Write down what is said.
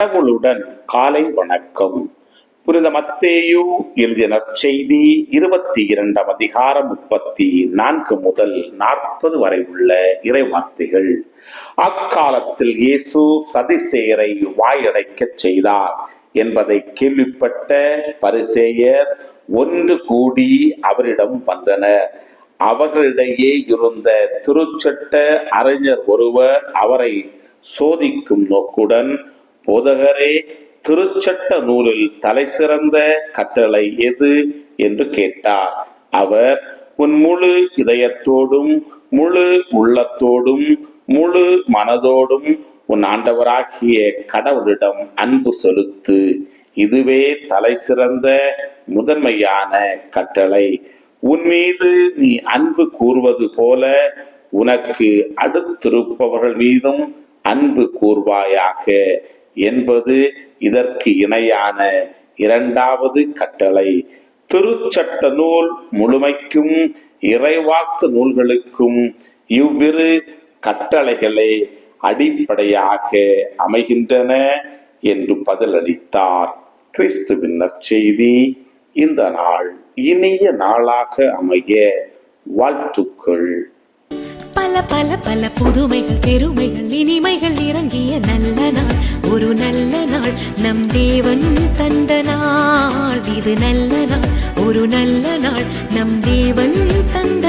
கடவுளுடன் காலை வணக்கம். புனித மத்தேயு எழுதிய நற்செய்தி 22 அதிகாரம் 34 முதல் 40 வரை உள்ள இறைவார்த்தைகள். அக்காலத்தில் இயேசு சதிசேயரை வாயடைக்கச் செய்தார் என்பதை கேள்விப்பட்ட பரிசேயர் ஒன்று கூடி அவரிடம் வந்தனர். அவர்களிடையே இருந்த திருச்சட்ட அறிஞர் ஒருவர் அவரை சோதிக்கும் நோக்குடன், போதகரே, திருச்சட்ட நூலில் தலை சிறந்த கட்டளை எது என்று கேட்டார். அவர், உன் முழு இதயத்தோடும் முழு உள்ளத்தோடும் முழு மனதோடும் உன் ஆண்டவராகிய கடவுளிடம் அன்பு செலுத்து, இதுவே தலை சிறந்த முதன்மையான கட்டளை. உன் மீது நீ அன்பு கூறுவது போல உனக்கு அடுத்திருப்பவர்கள் மீதும் அன்பு கூர்வாயாக என்பது இதற்கு இணையான இரண்டாவது கட்டளை. திருச்சட்ட நூல் முழுமைக்கும் இறைவாக்கு நூல்களுக்கும் இவ்விரு கட்டளைகளே அடிப்படையாக அமைகின்றன என்று பதிலளித்தார். கிறிஸ்துவின் நற்செய்தி. இந்த நாள் இனிய நாளாக அமைய வாழ்த்துக்கள். பல பல பல புதுமைகள், பெருமைகள், இனிமைகள் இறங்கிய நல்ல நாள், ஒரு நல்ல நாள், நம் தேவன் தந்த நாள். இது நல்ல நாள், ஒரு நல்ல நாள், நம் தேவன் தந்த